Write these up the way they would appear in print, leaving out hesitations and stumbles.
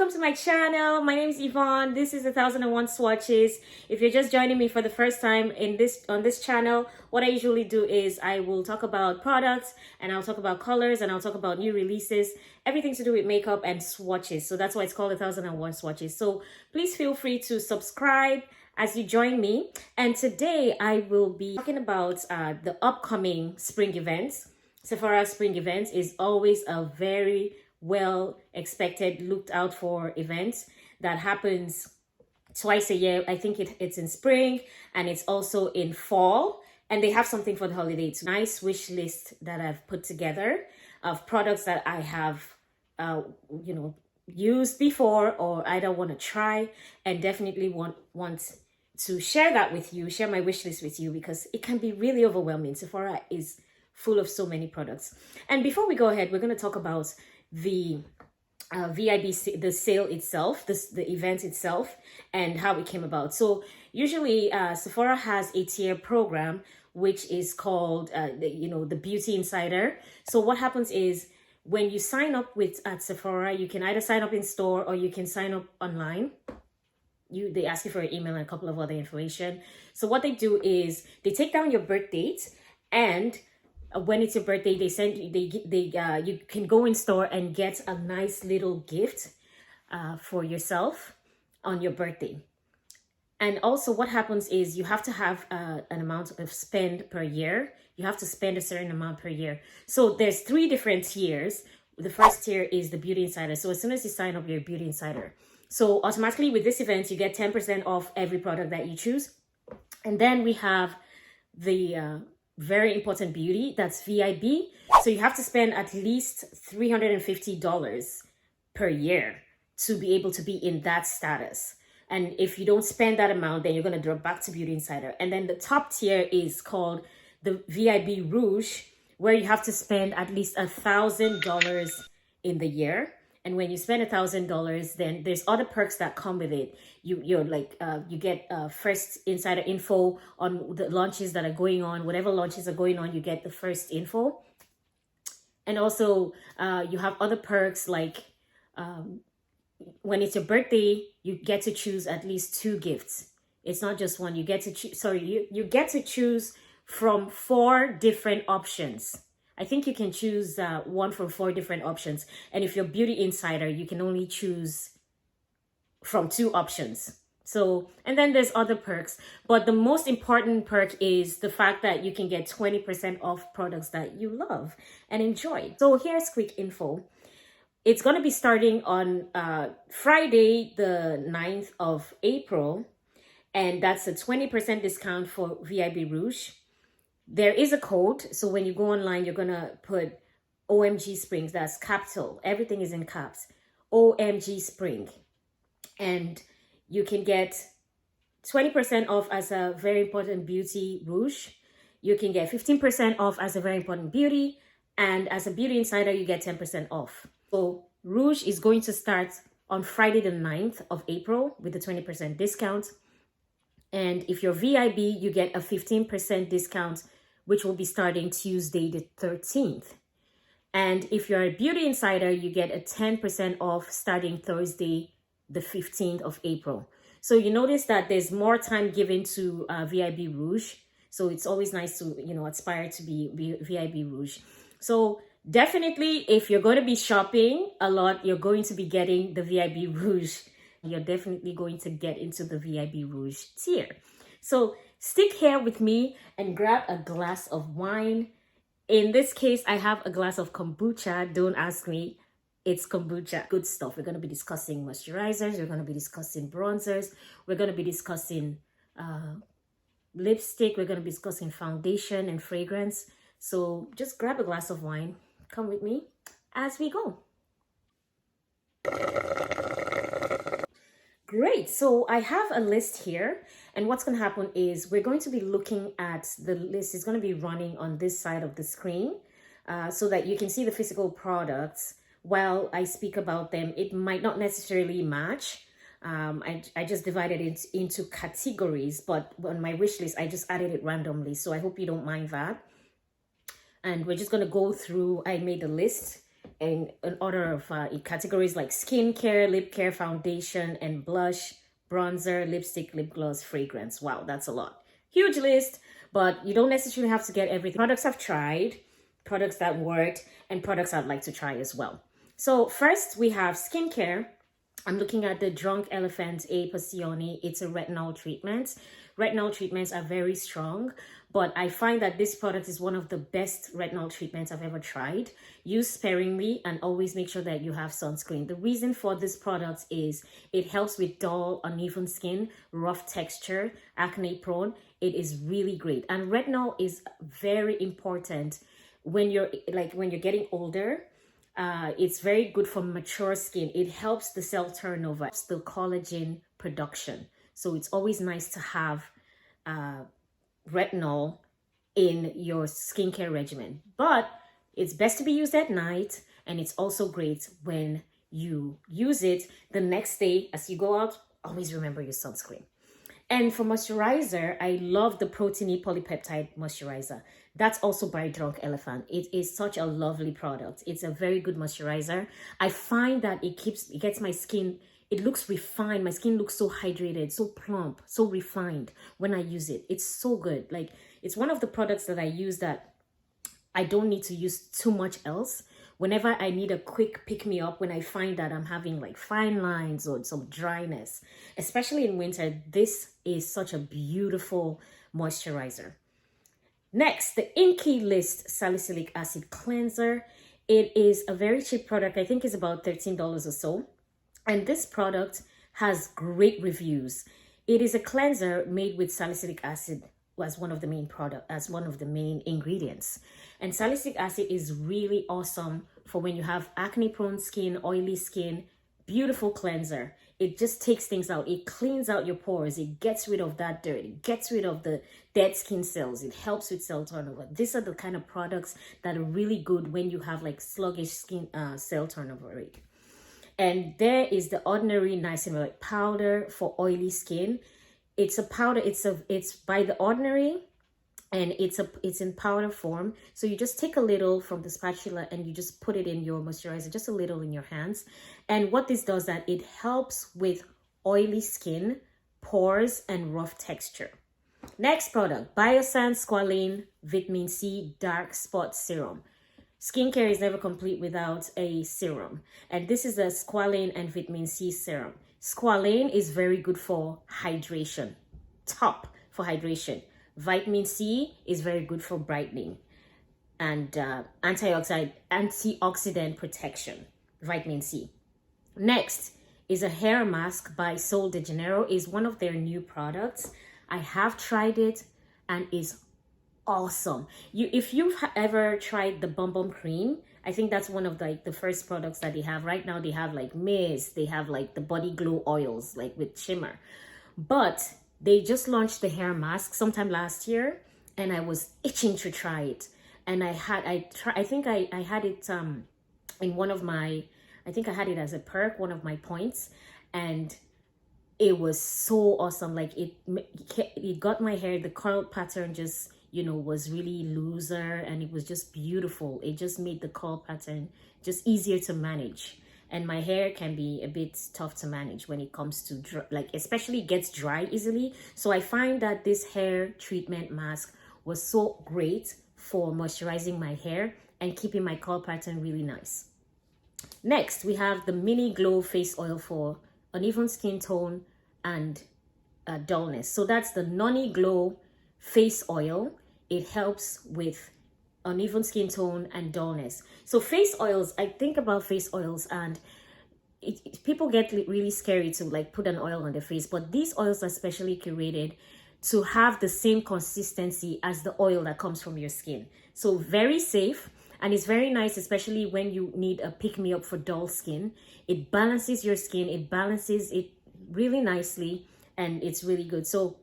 welcome to my channel. My name is Yvonne. This is 1001 Swatches. If you're just joining me for the first time on this channel, what I usually do is I will talk about products, and I'll talk about colors, and I'll talk about new releases, everything to do with makeup and swatches. So that's why it's called 1001 Swatches. So please feel free to subscribe as you join me. And today I will be talking about the upcoming spring events. Sephora spring events is always a very well expected, looked out for event that happens twice a year. I think it's in spring and it's also in fall, and they have something for the holidays. Nice wish list that I've put together of products that I have used before or either want to try, and definitely want to share that with you, share my wish list with you, because it can be really overwhelming. Sephora is full of so many products. And before we go ahead, we're going to talk about the VIB, the sale itself, the event itself, and how it came about. So usually Sephora has a tier program, which is called the Beauty Insider. So what happens is when you sign up at Sephora, you can either sign up in store or you can sign up online. They ask you for your email and a couple of other information. So what they do is they take down your birth date, and when it's your birthday, they send you, you can go in store and get a nice little gift for yourself on your birthday. And also what happens is you have to have an amount of spend per year. You have to spend a certain amount per year. So there's 3 different tiers. The first tier is the Beauty Insider. So as soon as you sign up, you're a Beauty Insider. So automatically with this event, you get 10% off every product that you choose. And then we have the very important beauty, that's VIB. So you have to spend at least $350 per year to be able to be in that status. And if you don't spend that amount, then you're going to drop back to Beauty Insider. And then the top tier is called the VIB Rouge, where you have to spend at least $1,000 in the year. And when you spend $1,000, then there's other perks that come with it. You get first insider info on the launches that are going on. Whatever launches are going on, you get the first info. And also you have other perks like when it's your birthday, you get to choose at least 2 gifts. It's not just one. You get to choose. Sorry, you get to choose from 4 different options. I think you can choose one from 4 different options. And if you're Beauty Insider, you can only choose from 2 options. So, and then there's other perks. But the most important perk is the fact that you can get 20% off products that you love and enjoy. So here's quick info. It's going to be starting on Friday, the 9th of April. And that's a 20% discount for VIB Rouge. There is a code, so when you go online, you're gonna put OMG Springs. That's capital. Everything is in caps. OMG Spring, and you can get 20% off as a very important beauty rouge. You can get 15% off as a very important beauty, and as a Beauty Insider, you get 10% off. So rouge is going to start on Friday the 9th of April with the 20% discount. And if you're VIB, you get a 15% discount, which will be starting Tuesday the 13th. And if you're a Beauty Insider, you get a 10% off starting Thursday the 15th of April. So you notice that there's more time given to VIB Rouge. So it's always nice to, aspire to be VIB Rouge. So definitely, if you're going to be shopping a lot, you're going to be getting the VIB Rouge. You're definitely going to get into the VIB Rouge tier. So stick here with me and grab a glass of wine. In this case, I have a glass of kombucha. Don't ask me. It's kombucha. Good stuff. We're going to be discussing moisturizers. We're going to be discussing bronzers. We're going to be discussing lipstick. We're going to be discussing foundation and fragrance. So just grab a glass of wine. Come with me as we go. Great. So I have a list here, and what's going to happen is we're going to be looking at the list. It's going to be running on this side of the screen so that you can see the physical products while I speak about them. It might not necessarily match. I just divided it into categories, but on my wish list, I just added it randomly. So I hope you don't mind that. And we're just going to go through, I made a list in order of categories like skincare, lip care, foundation, and blush, bronzer, lipstick, lip gloss, fragrance. Wow, that's a lot. Huge list, but you don't necessarily have to get everything. Products I've tried, products that worked, and products I'd like to try as well. So first we have skincare. I'm looking at the Drunk Elephant A Passioni. It's a retinol treatment. Retinol treatments are very strong, but I find that this product is one of the best retinol treatments I've ever tried. Use sparingly and always make sure that you have sunscreen. The reason for this product is it helps with dull, uneven skin, rough texture, acne prone. It is really great. And retinol is very important when you're getting older. It's very good for mature skin. It helps the cell turnover, helps the collagen production. So it's always nice to have retinol in your skincare regimen. But it's best to be used at night, and it's also great when you use it the next day as you go out. Always remember your sunscreen. And for moisturizer, I love the Protini polypeptide moisturizer. That's also by Drunk Elephant. It is such a lovely product. It's a very good moisturizer. I find that it gets my skin, it looks refined. My skin looks so hydrated, so plump, so refined when I use it. It's so good. Like, it's one of the products that I use that I don't need to use too much else. Whenever I need a quick pick-me-up, when I find that I'm having like fine lines or some dryness, especially in winter, this is such a beautiful moisturizer. Next, the Inkey List Salicylic Acid Cleanser. It is a very cheap product. I think it's about $13 or so. And this product has great reviews. It is a cleanser made with salicylic acid as one of the main ingredients. And salicylic acid is really awesome for when you have acne prone skin, oily skin. Beautiful cleanser. It just takes things out. It cleans out your pores. It gets rid of that dirt. It gets rid of the dead skin cells. It helps with cell turnover. These are the kind of products that are really good when you have like sluggish skin cell turnover rate. And there is the ordinary niacinamide powder for oily skin. It's a powder. It's by the Ordinary, and it's in powder form. So you just take a little from the spatula and you just put it in your moisturizer, just a little in your hands. And what this does, that it helps with oily skin, pores, and rough texture. Next product, Biossance Squalane Vitamin C Dark Spot Serum. Skincare is never complete without a serum. And this is a squalane and vitamin C serum. Squalane is very good for hydration, top for hydration. Vitamin C is very good for brightening and antioxidant protection, vitamin C. Next is a hair mask by Sol de Janeiro. Is one of their new products. I have tried it and is awesome. If you've ever tried the Bum Bum Cream, I think that's one of the first products that they have. Right now they have like mist, they have like the body glow oils like with shimmer. But they just launched the hair mask sometime last year and I was itching to try it. And I had it in one of my, I think I had it as a perk, one of my points, and it was so awesome. Like it got my hair, the curl pattern just, was really looser, and it was just beautiful. It just made the curl pattern just easier to manage. And my hair can be a bit tough to manage when it comes to especially gets dry easily. So I find that this hair treatment mask was so great for moisturizing my hair and keeping my curl pattern really nice. Next, we have the Mini Glow Face Oil for uneven skin tone and dullness. So that's the Noni Glow Face Oil. It helps with uneven skin tone and dullness. So face oils, I think about face oils, and people get really scary to put an oil on their face, but these oils are specially curated to have the same consistency as the oil that comes from your skin. So very safe, and it's very nice, especially when you need a pick-me-up for dull skin. It balances your skin, it balances it really nicely, and it's really good. So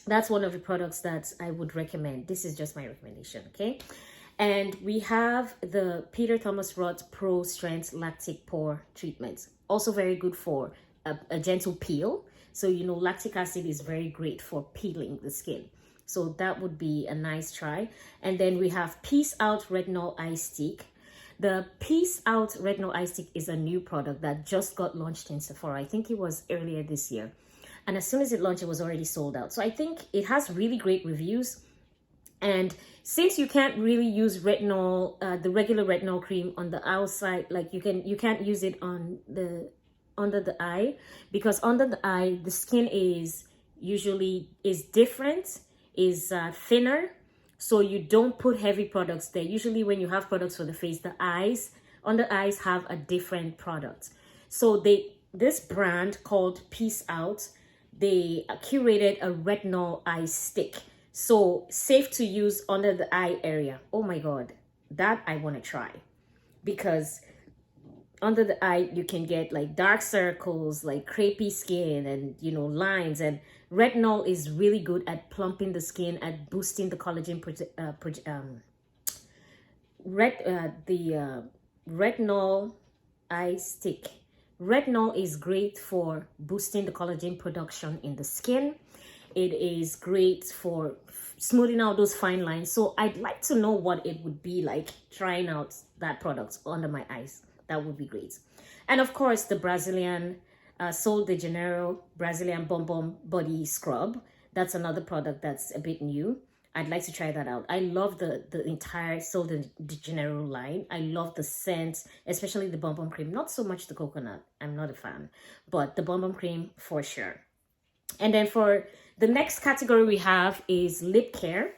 that's one of the products that I would recommend. This is just my recommendation, okay? And we have the Thomas Roth Pro Strength Lactic Pore Treatment. Also very good for a gentle peel. So, lactic acid is very great for peeling the skin. So that would be a nice try. And then we have Peace Out Retinol Eye Stick. The Peace Out Retinol Eye Stick is a new product that just got launched in Sephora. I think it was earlier this year. And as soon as it launched, it was already sold out. So I think it has really great reviews. And since you can't really use retinol, the regular retinol cream on the outside, like you can't use it on the under the eye, because under the eye the skin is different, is thinner, so you don't put heavy products there. Usually when you have products for the face, the eyes, under eyes have a different product. So this brand called Peace Out, they curated a retinol eye stick, so safe to use under the eye area. Oh my god, that I want to try, because under the eye you can get like dark circles, like crepey skin, and lines, and retinol is really good at plumping the skin, at boosting the collagen retinol eye stick. Retinol is great for boosting the collagen production in the skin. It is great for smoothing out those fine lines. So I'd like to know what it would be like trying out that product under my eyes. That would be great. And of course, the Brazilian Sol de Janeiro Brazilian Bomb Body Scrub. That's another product that's a bit new. I'd like to try that out. I love the entire Sol de Janeiro line. I love the scent, especially the Bomb Cream. Not so much the coconut. I'm not a fan. But the Bomb Cream for sure. And then for the next category we have is lip care.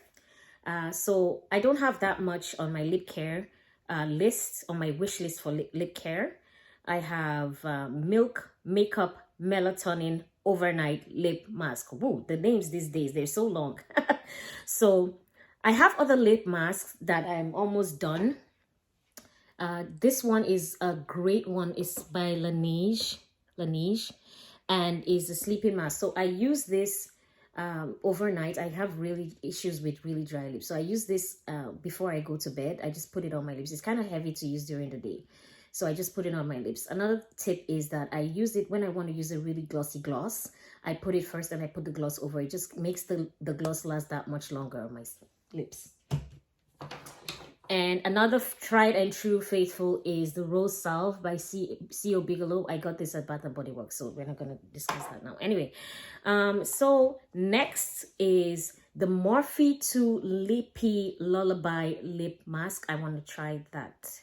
So I don't have that much on my lip care list, on my wish list for lip care. I have Milk Makeup Melatonin Overnight Lip Mask. Whoa, the names these days, they're so long. So I have other lip masks that I'm almost done. This one is a great one. It's by Laneige, and is a sleeping mask. So I use this overnight. I have really issues with really dry lips, so I use this before I go to bed. I just put it on my lips. It's kind of heavy to use during the day, so I just put it on my lips. Another tip is that I use it when I want to use a really glossy gloss. I put it first and I put the gloss over. It just makes the gloss last that much longer on my lips. And another tried and true faithful is the Rose Salve by C.O. Bigelow. I got this at Bath & Body Works, so we're not going to discuss that now. Anyway, so next is the Morphe 2 Lippie Lullaby Lip Mask. I want to try that.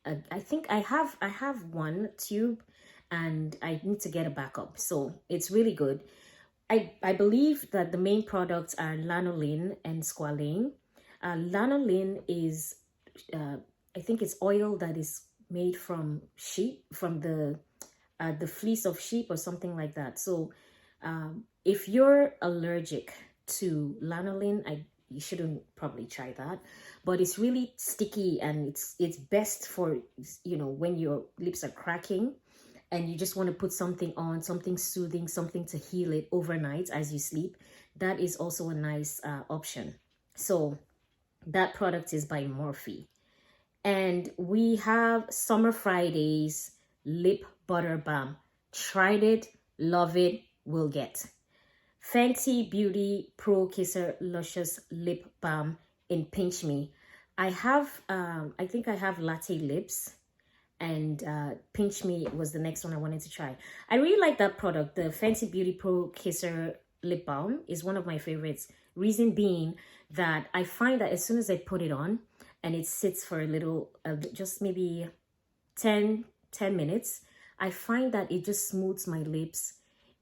I think I have one tube, and I need to get a backup. So it's really good. I believe that the main products are lanolin and squalane. Lanolin is, I think it's oil that is made from sheep, from the fleece of sheep or something like that. So if you're allergic to lanolin, you shouldn't probably try that. But it's really sticky, and it's best for, when your lips are cracking and you just want to put something on, something soothing, something to heal it overnight as you sleep. That is also a nice option. So that product is by Morphe. And we have Summer Fridays Lip Butter Balm. Tried it, love it, will get. Fenty Beauty Pro Kissr Luscious Lip Balm in Pinch Me. I have, I think I have latte lips, and Pinch Me was the next one I wanted to try. I really like that product. The Fenty Beauty Pro Kissr Lip Balm is one of my favorites. Reason being that I find that as soon as I put it on and it sits for a little, just maybe 10 minutes, I find that it just smooths my lips.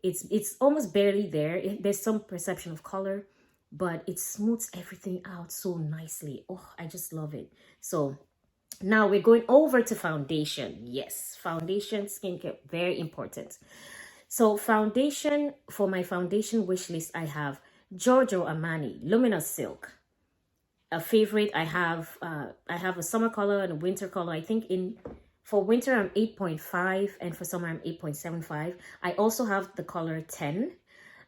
It's almost barely there. There's some perception of color, but it smooths everything out so nicely. Oh, I just love it. So now we're going over to foundation. Yes, foundation, skincare, very important. So foundation, for my foundation wish list, I have Giorgio Armani Luminous Silk. A favorite. I have a summer color and a winter color. I think for winter I'm 8.5 and for summer I'm 8.75. I also have the color 10.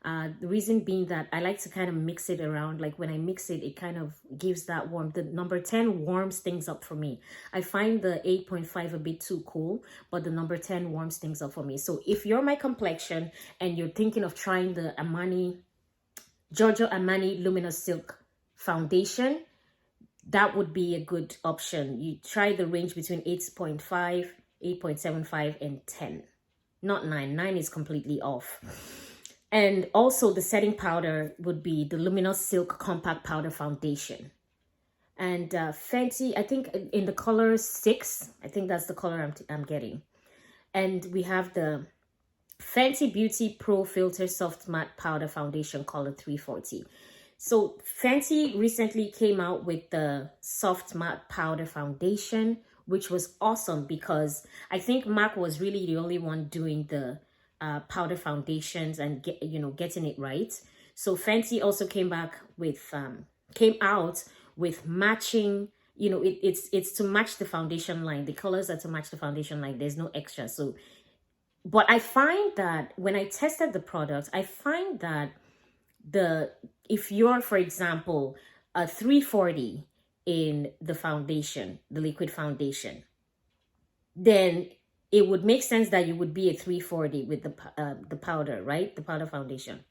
The reason being that I like to kind of mix it around. Like when I mix it, it kind of gives that warmth. The number 10 warms things up for me. I find the 8.5 a bit too cool, but the number 10 warms things up for me. So if you're my complexion and you're thinking of trying the Giorgio Armani Luminous Silk foundation, that would be a good option. You try the range between 8.5, 8.75, and 10. Not 9. 9 is completely off. And also the setting powder would be the Luminous Silk Compact Powder Foundation. And Fenty, I think in the color 6, I think that's the color I'm getting. And we have the Fenty Beauty Pro Filter Soft Matte Powder Foundation color 340. So Fenty recently came out with the soft matte powder foundation, which was awesome because I think MAC was really the only one doing the powder foundations and getting it right. So Fenty also came out with matching, it's to match the foundation line. The colors are to match the foundation line. There's no extra. So, but I find that when I tested the products, I find that if you're, for example, a 340 in the foundation, the liquid foundation, then it would make sense that you would be a 340 with the powder, right? The powder foundation.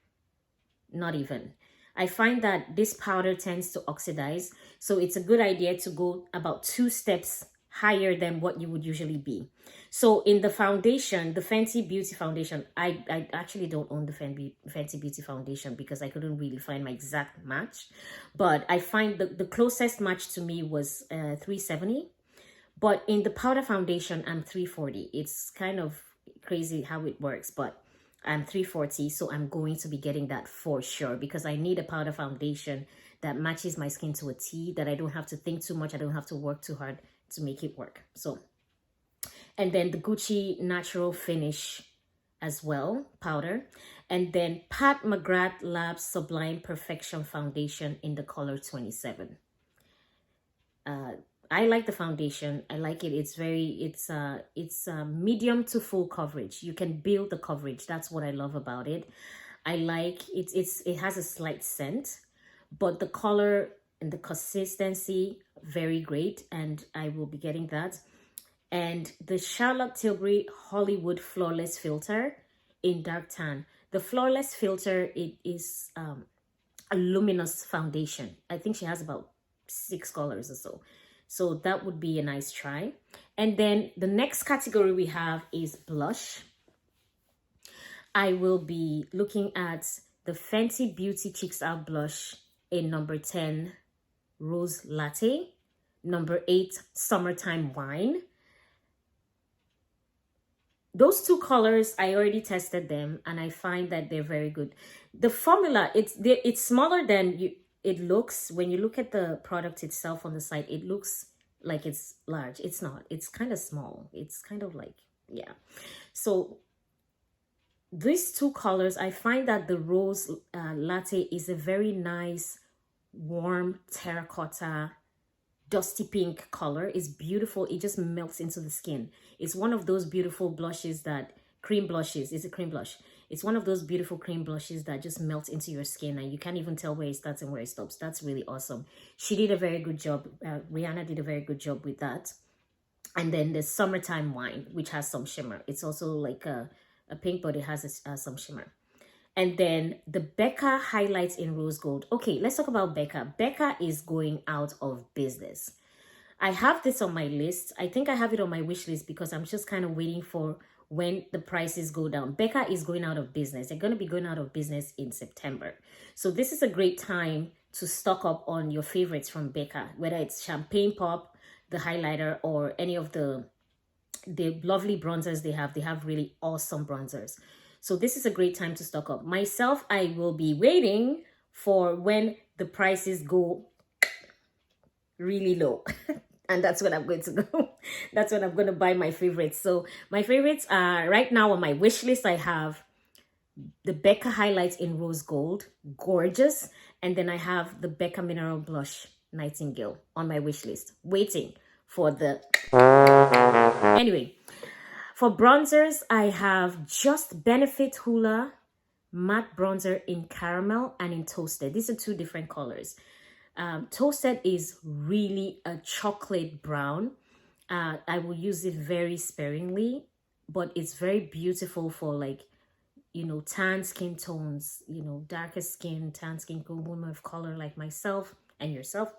Not even. I find that this powder tends to oxidize, so it's a good idea to go about 2 steps higher than what you would usually be. So in the foundation, the Fenty Beauty foundation, I actually don't own the Fenty Beauty foundation because I couldn't really find my exact match. But I find the closest match to me was 370. But in the powder foundation, I'm 340. It's kind of crazy how it works, but I'm 340. So I'm going to be getting that for sure because I need a powder foundation that matches my skin to a T, that I don't have to think too much. I don't have to work too hard to make it work. So, and then the Gucci Natural Finish as well, powder. And then Pat McGrath Labs Sublime Perfection Foundation in the color 27. I like the foundation. I like it. It's medium to full coverage. You can build the coverage. That's what I love about it. I like it. It has a slight scent, but the color and the consistency, very great. And I will be getting that. And the Charlotte Tilbury Hollywood Flawless Filter in dark tan. The Flawless Filter, it is a luminous foundation. I think she has about 6 colors or so. So that would be a nice try. And then the next category we have is blush. I will be looking at the Fenty Beauty Cheeks Out Blush in number 10, Rose Latte. Number 8, Summertime Wine. Those 2 colors, I already tested them and I find that they're very good. The formula, it's smaller than it looks. When you look at the product itself on the site, it looks like it's large. It's not. It's kind of small. It's kind of like, yeah. So these 2 colors, I find that the Rose Latte is a very nice, warm terracotta, dusty pink color. It's beautiful. It just melts into the skin. It's one of those beautiful blushes that, cream blushes. It's a cream blush. It's one of those beautiful cream blushes that just melt into your skin and you can't even tell where it starts and where it stops. That's really awesome. She did a very good job. Rihanna did a very good job with that. And then the Summertime Wine, which has some shimmer. It's also like a pink, but it has some shimmer. And then the Becca Highlights in Rose Gold. Okay, let's talk about Becca. Becca is going out of business. I have this on my list. I think I have it on my wish list because I'm just kind of waiting for when the prices go down. Becca is going out of business. They're going to be going out of business in September. So this is a great time to stock up on your favorites from Becca, whether it's Champagne Pop, the highlighter, or any of the lovely bronzers they have. They have really awesome bronzers. So this is a great time to stock up. Myself, I will be waiting for when the prices go really low. And that's when I'm going to go. That's when I'm going to buy my favorites. So my favorites are right now on my wish list. I have the Becca Highlights in Rose Gold, gorgeous. And then I have the Becca Mineral Blush Nightingale on my wish list, waiting for the... Anyway, for bronzers, I have just Benefit Hoola Matte Bronzer in Caramel and in Toasted. These are 2 different colors. Toasted is really a chocolate brown. I will use it very sparingly, but it's very beautiful for, like, you know, tan skin tones, you know, darker skin, tan skin, woman of color like myself and yourself.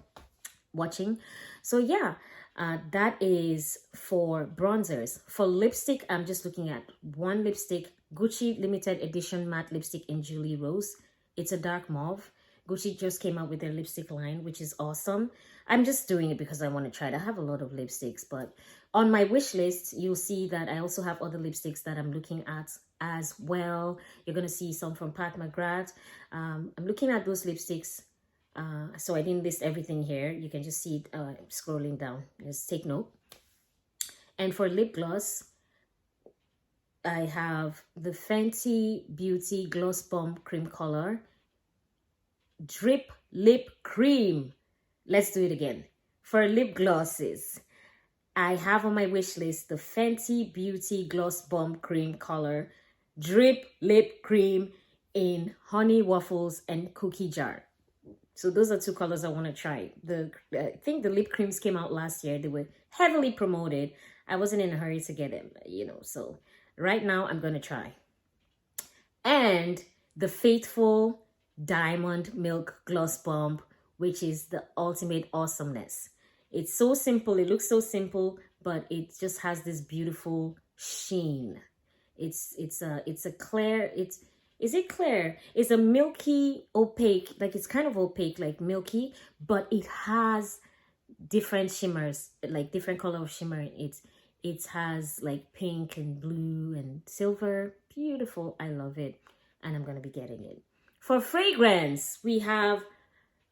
watching. So yeah, that is for bronzers. For lipstick, I'm just looking at one lipstick, Gucci limited edition matte lipstick in Julie Rose. It's a dark mauve. Gucci just came out with their lipstick line, which is awesome. I'm just doing it because I want to try it. I have a lot of lipsticks, but on my wish list, you'll see that I also have other lipsticks that I'm looking at as well. You're going to see some from Pat McGrath. I'm looking at those lipsticks. So I didn't list everything here. You can just see it scrolling down. Just take note. And for lip gloss, I have the Fenty Beauty Gloss Bomb Cream Color Drip Lip Cream. Let's do it again. For lip glosses, I have on my wish list the Fenty Beauty Gloss Bomb Cream Color Drip Lip Cream in Honey Waffles and Cookie Jar. So those are two colors I want to try. I think the lip creams came out last year. They were heavily promoted. I wasn't in a hurry to get them, you know. So right now I'm going to try. And the Faithful Diamond Milk Gloss Bomb, which is the ultimate awesomeness. It's so simple. It looks so simple, but it just has this beautiful sheen. Is it clear? It's a milky opaque, like it's kind of opaque, like milky, but it has different shimmers, like different color of shimmer in it. It has like pink and blue and silver. Beautiful. I love it. And I'm going to be getting it. For fragrance, we have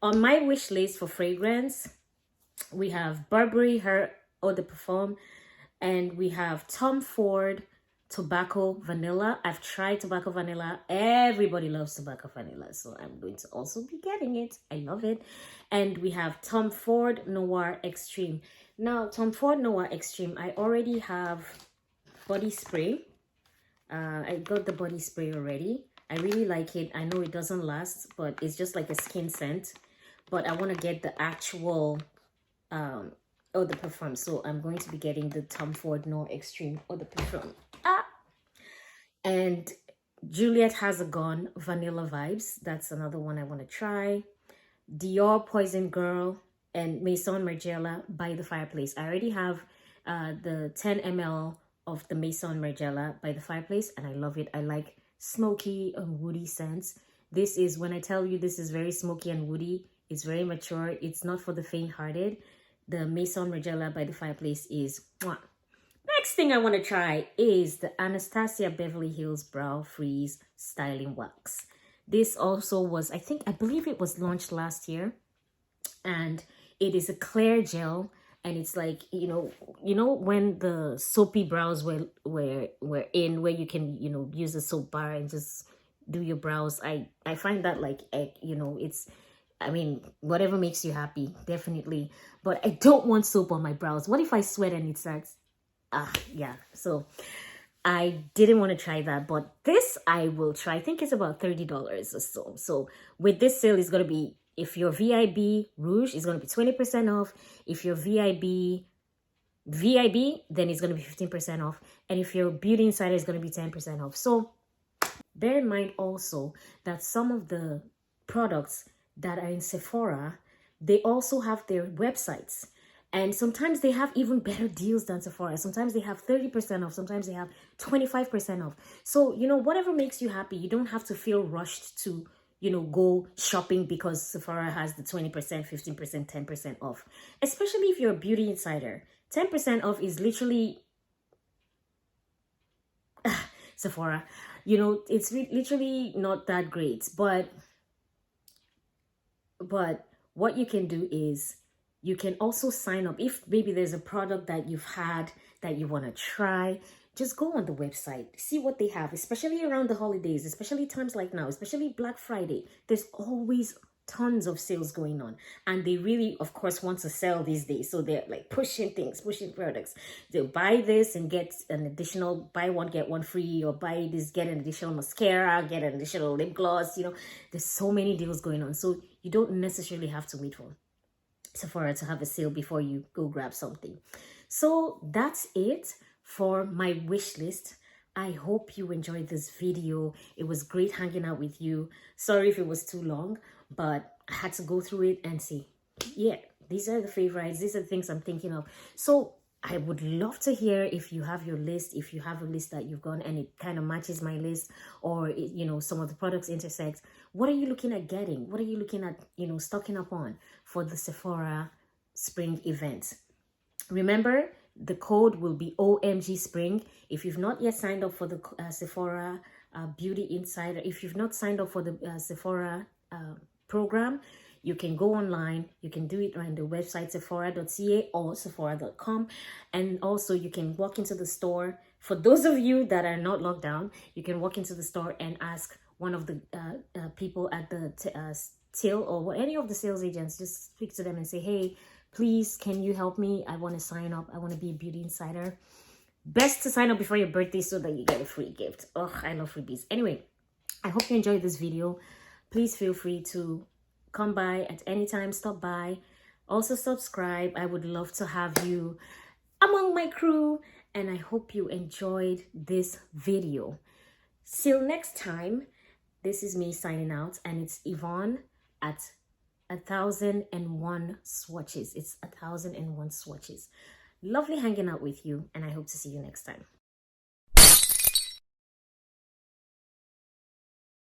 on my wish list for fragrance, we have Burberry Her Eau de Parfum, and we have Tom Ford Tobacco Vanilla. I've tried Tobacco Vanilla. Everybody loves Tobacco Vanilla, so I'm going to also be getting it. I love it. And we have Tom Ford Noir Extreme. Now, Tom Ford Noir Extreme, I already have body spray. I got the body spray already. I really like it. I know it doesn't last, but it's just like a skin scent. But I want to get the actual Eau de Parfum. So I'm going to be getting the Tom Ford Noir Extreme Eau de Parfum. And Juliet Has a Gone Vanilla Vibes. That's another one I want to try. Dior Poison Girl and Maison Margiela By the Fireplace. I already have the 10 ml of the Maison Margiela By the Fireplace, and I love it. I like smoky and woody scents. This is, when I tell you this is very smoky and woody, it's very mature. It's not for the faint-hearted. The Maison Margiela By the Fireplace is mwah. Next thing I want to try is the Anastasia Beverly Hills Brow Freeze Styling Wax. This also was, I believe it was launched last year. And it is a clear gel. And it's like, you know when the soapy brows were in, where you can, use a soap bar and just do your brows. I find that like, it's, whatever makes you happy, definitely. But I don't want soap on my brows. What if I sweat and it starts? Yeah. So I didn't want to try that, but this I will try. I think it's about $30 or so. So with this sale, it's going to be, if you're VIB Rouge, it's going to be 20% off. If you're VIB, then it's going to be 15% off. And if you're Beauty Insider, it's going to be 10% off. So bear in mind also that some of the products that are in Sephora, they also have their websites. And sometimes they have even better deals than Sephora. Sometimes they have 30% off. Sometimes they have 25% off. So, whatever makes you happy, you don't have to feel rushed to, go shopping because Sephora has the 20%, 15%, 10% off. Especially if you're a Beauty Insider. 10% off is literally Sephora. It's literally not that great. But what you can do is, you can also sign up. If maybe there's a product that you've had that you want to try, just go on the website, see what they have, especially around the holidays, especially times like now, especially Black Friday. There's always tons of sales going on. And they really, of course, want to sell these days. So they're like pushing products. They'll buy this and get an additional, buy one, get one free, or buy this, get an additional mascara, get an additional lip gloss. There's so many deals going on. So you don't necessarily have to wait for Sephora to have a sale before you go grab something. So that's it for my wish list. I hope you enjoyed this video. It was great hanging out with you. Sorry if it was too long, but I had to go through it and see. Yeah, these are the favorites, these are the things I'm thinking of. So I would love to hear if you have your list, if you have a list that you've gone and it kind of matches my list, or you know, some of the products intersect. What are you looking at getting? What are you looking at, you know, stocking up on for the Sephora spring event? Remember, the code will be OMG Spring. If you've not yet signed up for the Sephora Beauty Insider, if you've not signed up for the Sephora program, you can go online. You can do it on the website sephora.ca or sephora.com. And also you can walk into the store. For those of you that are not locked down, you can walk into the store and ask one of the people at the till or any of the sales agents. Just speak to them and say, hey, please, can you help me? I want to sign up. I want to be a beauty insider. Best to sign up before your birthday so that you get a free gift. Oh, I love freebies. Anyway, I hope you enjoyed this video. Please feel free to come by at any time, stop by. Also subscribe. I would love to have you among my crew. And I hope you enjoyed this video. Till next time, this is me signing out. And it's Yvonne at 1001 swatches. It's 1001 swatches. Lovely hanging out with you. And I hope to see you next time.